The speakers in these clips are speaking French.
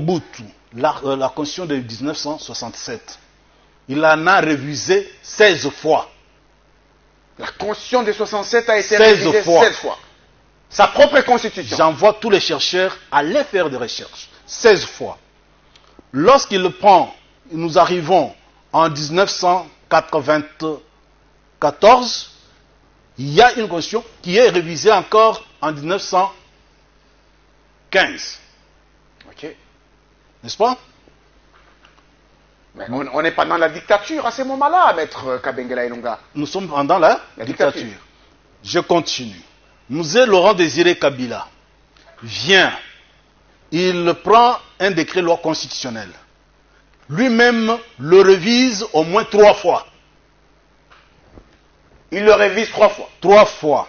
Mobutu, la constitution de 1967, il en a révisé 16 fois. La constitution de 67 a été révisée 16 fois. Sa propre constitution. J'envoie tous les chercheurs aller faire des recherches. 16 fois. Lorsqu'il prend, nous arrivons en 1994, il y a une constitution qui est révisée encore en 1915. Ok. N'est-ce pas? Mais on n'est pas dans la dictature à ce moment-là, maître Kabengele Ilunga. Nous sommes pendant la dictature. Je continue. Mzee Laurent Désiré Kabila vient, il prend un décret loi constitutionnel. Lui-même le révise au moins 3 fois. Il le révise 3 fois. 3 fois.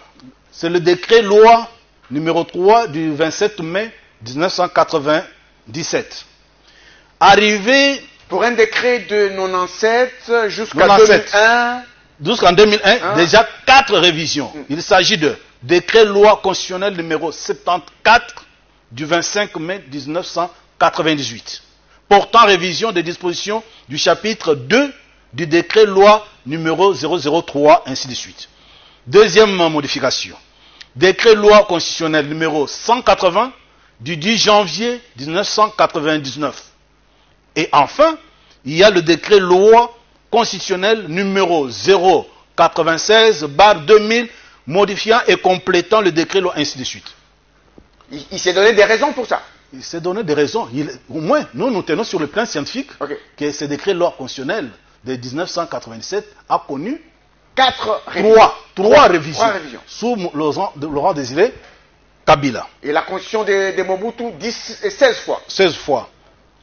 C'est le décret loi numéro 3 du 27 mai 1997. Arrivé... Pour un décret de 97 jusqu'à 2001. Jusqu'en 2001, déjà 4 révisions. Il s'agit de décret loi constitutionnel numéro 74 du 25 mai 1998. Portant révision des dispositions du chapitre 2 du décret loi numéro 003, ainsi de suite. Deuxième modification. Décret loi constitutionnel numéro 180 du 10 janvier 1999. Et enfin, il y a le décret loi constitutionnel numéro 096/2000 modifiant et complétant le décret loi, ainsi de suite. Il s'est donné des raisons pour ça. Il s'est donné des raisons. Au moins, nous tenons sur le plan scientifique que ce décret loi constitutionnel de 1997 a connu 3 révisions sous Laurent Désiré Kabila. Et la constitution de Mobutu 16 fois. 16 fois.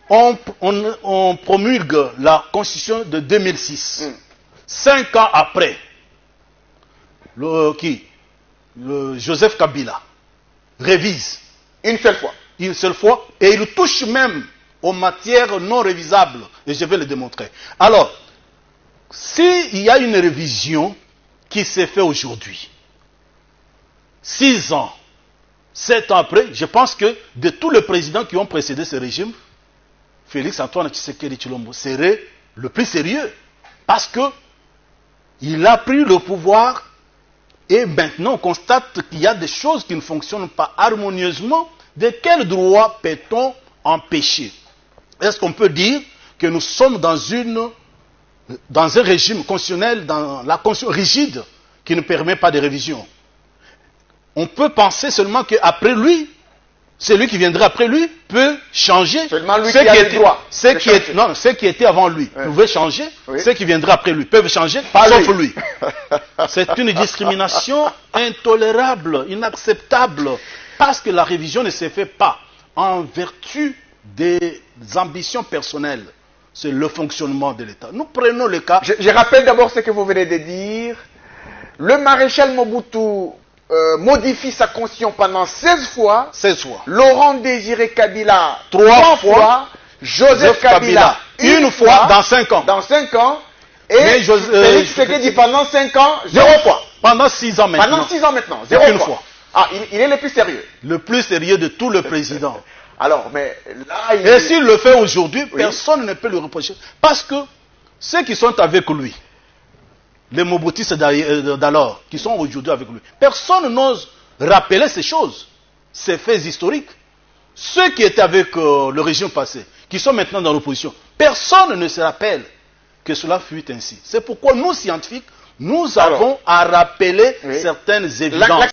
On promulgue la constitution de 2006. 5 ans après, Joseph Kabila révise. Une seule fois. Une seule fois. Et il touche même aux matières non révisables. Et je vais le démontrer. Alors, s'il y a une révision qui s'est faite aujourd'hui, 6 ans, 7 ans après, je pense que de tous les présidents qui ont précédé ce régime, Félix Antoine Tshisekedi Tshilombo serait le plus sérieux. Parce que il a pris le pouvoir et maintenant on constate qu'il y a des choses qui ne fonctionnent pas harmonieusement. De quel droit peut-on empêcher? Est-ce qu'on peut dire que nous sommes dans un régime constitutionnel, dans la constitution rigide, qui ne permet pas de révision? On peut penser seulement qu'après lui, celui qui viendra après lui peut changer. Seulement lui qui a le droit. Ceux qui étaient avant lui pouvaient changer. Ceux qui viendraient après lui peuvent changer, sauf lui. C'est une discrimination intolérable, inacceptable. Parce que la révision ne se fait pas en vertu des ambitions personnelles. C'est le fonctionnement de l'État. Nous prenons le cas... Je rappelle d'abord ce que vous venez de dire. Le maréchal Mobutu modifie sa constitution pendant 16 fois. 16 fois. Laurent Désiré Kabila 3 fois. Joseph Kabila une fois dans 5 ans. Dans 5 ans. Et Félix Tshisekedi pendant 5 ans, 0 fois. Pendant 6 ans maintenant. Pendant 6 ans maintenant, 0 fois. Ah, il est le plus sérieux. Le plus sérieux de tous les présidents. Alors, mais là... Et s'il le fait aujourd'hui, personne ne peut le reprocher. Parce que ceux qui sont avec lui, les Mobutistes d'alors, qui sont aujourd'hui avec lui, personne n'ose rappeler ces choses, ces faits historiques. Ceux qui étaient avec le régime passé, qui sont maintenant dans l'opposition, personne ne se rappelle que cela fut ainsi. C'est pourquoi nous, scientifiques, nous avons à rappeler certaines évidences.